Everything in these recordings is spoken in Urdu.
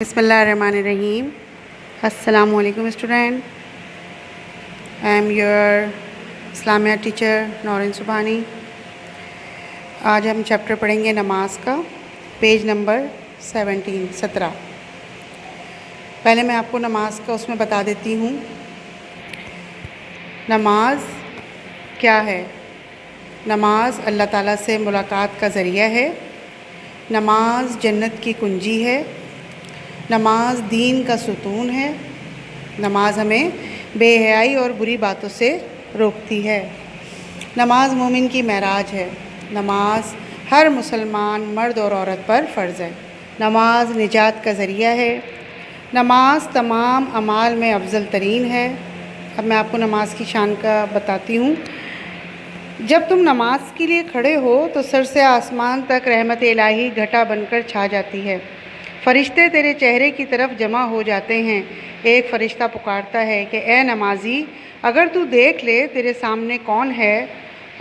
بسم اللہ الرحمن الرحیم۔ السلام علیکم student, I am your Islamiyat teacher Noreen Subhani. آج ہم چیپٹر پڑھیں گے نماز کا، پیج نمبر 17۔ پہلے میں آپ کو نماز کا اس میں بتا دیتی ہوں۔ نماز کیا ہے؟ نماز اللہ تعالیٰ سے ملاقات کا ذریعہ ہے۔ نماز جنت کی کنجی ہے۔ نماز دین کا ستون ہے۔ نماز ہمیں بے حیائی اور بری باتوں سے روکتی ہے۔ نماز مومن کی معراج ہے۔ نماز ہر مسلمان مرد اور عورت پر فرض ہے۔ نماز نجات کا ذریعہ ہے۔ نماز تمام اعمال میں افضل ترین ہے۔ اب میں آپ کو نماز کی شان کا بتاتی ہوں۔ جب تم نماز کے لیے کھڑے ہو تو سر سے آسمان تک رحمت الہی گھٹا بن کر چھا جاتی ہے۔ فرشتے تیرے چہرے کی طرف جمع ہو جاتے ہیں۔ ایک فرشتہ پکارتا ہے کہ اے نمازی، اگر تو دیکھ لے تیرے سامنے کون ہے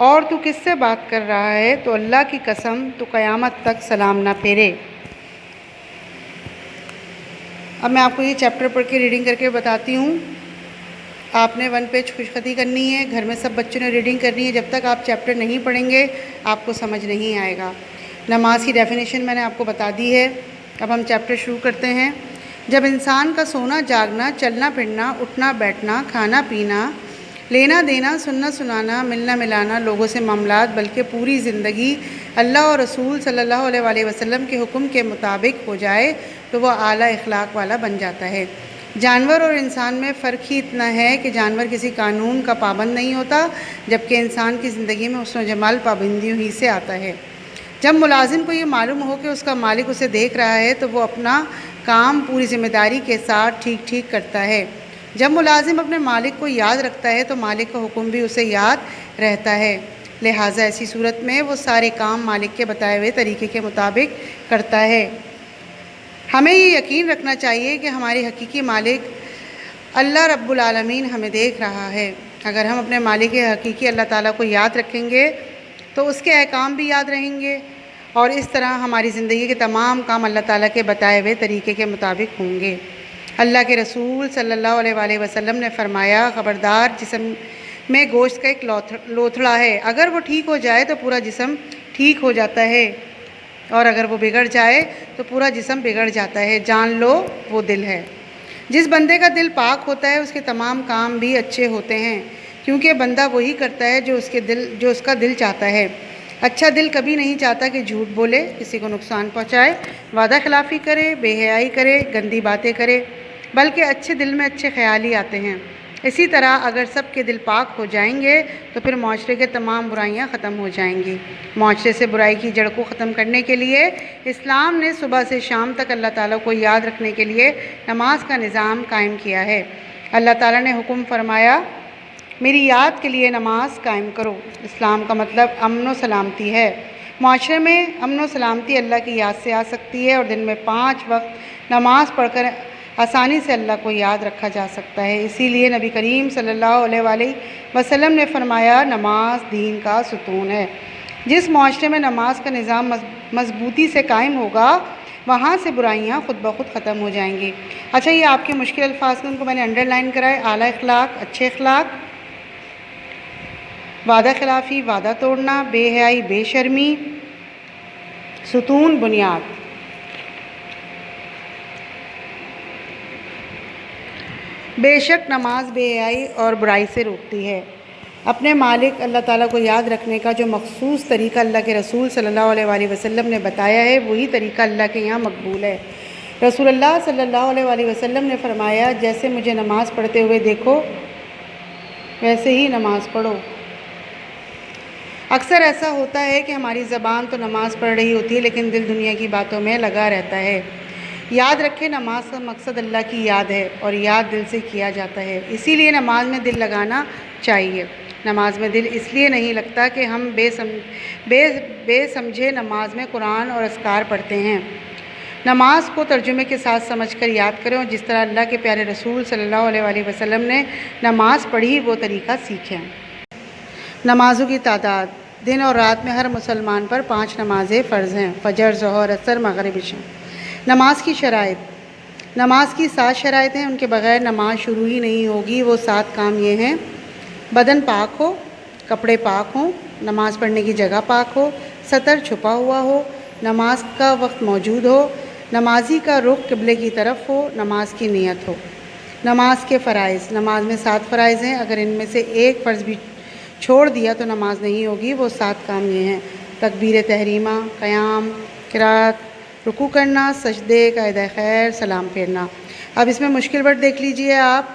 اور تو کس سے بات کر رہا ہے تو اللہ کی قسم تو قیامت تک سلام نہ پھیرے۔ اب میں آپ کو یہ چیپٹر پڑھ کے ریڈنگ کر کے بتاتی ہوں۔ آپ نے 1 پیج خوش خطی کرنی ہے، گھر میں سب بچوں نے ریڈنگ کرنی ہے۔ جب تک آپ چیپٹر نہیں پڑھیں گے آپ کو سمجھ نہیں آئے گا۔ نماز کی ڈیفینیشن میں نے آپ کو بتا دی ہے۔ اب ہم چیپٹر شروع کرتے ہیں۔ جب انسان کا سونا جاگنا، چلنا پھرنا، اٹھنا بیٹھنا، کھانا پینا، لینا دینا، سننا سنانا، ملنا ملانا، لوگوں سے معاملات، بلکہ پوری زندگی اللہ اور رسول صلی اللہ علیہ وآلہ وسلم کے حکم کے مطابق ہو جائے تو وہ اعلیٰ اخلاق والا بن جاتا ہے۔ جانور اور انسان میں فرق ہی اتنا ہے کہ جانور کسی قانون کا پابند نہیں ہوتا، جبکہ انسان کی زندگی میں حسن و جمال پابندیوں ہی سے آتا ہے۔ جب ملازم کو یہ معلوم ہو کہ اس کا مالک اسے دیکھ رہا ہے تو وہ اپنا کام پوری ذمہ داری کے ساتھ ٹھیک کرتا ہے۔ جب ملازم اپنے مالک کو یاد رکھتا ہے تو مالک کا حکم بھی اسے یاد رہتا ہے، لہٰذا ایسی صورت میں وہ سارے کام مالک کے بتائے ہوئے طریقے کے مطابق کرتا ہے۔ ہمیں یہ یقین رکھنا چاہیے کہ ہمارے حقیقی مالک اللہ رب العالمین ہمیں دیکھ رہا ہے۔ اگر ہم اپنے مالک حقیقی اللہ تعالیٰ کو یاد رکھیں گے تو اس کے احکام بھی یاد رہیں گے، اور اس طرح ہماری زندگی کے تمام کام اللہ تعالیٰ کے بتائے ہوئے طریقے کے مطابق ہوں گے۔ اللہ کے رسول صلی اللہ علیہ وآلہ وسلم نے فرمایا، خبردار، جسم میں گوشت کا ایک لوتھڑا ہے، اگر وہ ٹھیک ہو جائے تو پورا جسم ٹھیک ہو جاتا ہے، اور اگر وہ بگڑ جائے تو پورا جسم بگڑ جاتا ہے۔ جان لو وہ دل ہے۔ جس بندے کا دل پاک ہوتا ہے اس کے تمام کام بھی اچھے ہوتے ہیں، کیونکہ بندہ وہی کرتا ہے جو اس کا دل چاہتا ہے۔ اچھا دل کبھی نہیں چاہتا کہ جھوٹ بولے، کسی کو نقصان پہنچائے، وعدہ خلافی کرے، بے حیائی کرے، گندی باتیں کرے، بلکہ اچھے دل میں اچھے خیال ہی آتے ہیں۔ اسی طرح اگر سب کے دل پاک ہو جائیں گے تو پھر معاشرے کے تمام برائیاں ختم ہو جائیں گی۔ معاشرے سے برائی کی جڑ کو ختم کرنے کے لیے اسلام نے صبح سے شام تک اللہ تعالیٰ کو یاد رکھنے کے لیے نماز کا نظام قائم کیا ہے۔ اللہ تعالیٰ نے حکم فرمایا، میری یاد کے لیے نماز قائم کرو۔ اسلام کا مطلب امن و سلامتی ہے۔ معاشرے میں امن و سلامتی اللہ کی یاد سے آ سکتی ہے، اور دن میں 5 وقت نماز پڑھ کر آسانی سے اللہ کو یاد رکھا جا سکتا ہے۔ اسی لیے نبی کریم صلی اللہ علیہ وآلہ وسلم نے فرمایا، نماز دین کا ستون ہے۔ جس معاشرے میں نماز کا نظام مضبوطی سے قائم ہوگا وہاں سے برائیاں خود بخود ختم ہو جائیں گی۔ اچھا، یہ آپ کے مشکل الفاظ ہیں، ان کو میں نے انڈر لائن کرا ہے۔ اعلیٰ اخلاق، اچھے اخلاق، وعدہ خلافی، وعدہ توڑنا، بے حیائی، بے شرمی، ستون، بنیاد۔ بے شک نماز بے حیائی اور برائی سے روکتی ہے۔ اپنے مالک اللہ تعالیٰ کو یاد رکھنے کا جو مخصوص طریقہ اللہ کے رسول صلی اللہ علیہ وآلہ وسلم نے بتایا ہے، وہی طریقہ اللہ کے یہاں مقبول ہے۔ رسول اللہ صلی اللہ علیہ وآلہ وسلم نے فرمایا، جیسے مجھے نماز پڑھتے ہوئے دیکھو ویسے ہی نماز پڑھو۔ اکثر ایسا ہوتا ہے کہ ہماری زبان تو نماز پڑھ رہی ہوتی ہے لیکن دل دنیا کی باتوں میں لگا رہتا ہے۔ یاد رکھیں، نماز کا مقصد اللہ کی یاد ہے، اور یاد دل سے کیا جاتا ہے، اسی لیے نماز میں دل لگانا چاہیے۔ نماز میں دل اس لیے نہیں لگتا کہ ہم بے سمجھے نماز میں قرآن اور اذکار پڑھتے ہیں۔ نماز کو ترجمے کے ساتھ سمجھ کر یاد کریں، اور جس طرح اللہ کے پیارے رسول صلی اللہ علیہ وآلہ وسلم نے نماز پڑھی وہ طریقہ سیکھیں۔ نمازوں کی تعداد۔ دن اور رات میں ہر مسلمان پر 5 نمازیں فرض ہیں: فجر، ظہر، عصر، مغرب، عشاء۔ نماز کی شرائط۔ نماز کی 7 شرائط ہیں، ان کے بغیر نماز شروع ہی نہیں ہوگی۔ وہ 7 کام یہ ہیں: بدن پاک ہو، کپڑے پاک ہوں، نماز پڑھنے کی جگہ پاک ہو، سطر چھپا ہوا ہو، نماز کا وقت موجود ہو، نمازی کا رخ قبلے کی طرف ہو، نماز کی نیت ہو۔ نماز کے فرائض: نماز میں 7 فرائض ہیں، اگر ان میں سے ایک فرض بھی چھوڑ دیا تو نماز نہیں ہوگی۔ وہ 7 کام یہ ہیں: تکبیر تحریمہ، قیام، قرات، رکوع کرنا، سجدے، قاعدہ خیر، سلام پھیرنا۔ اب اس میں مشکل ورڈ دیکھ لیجئے آپ: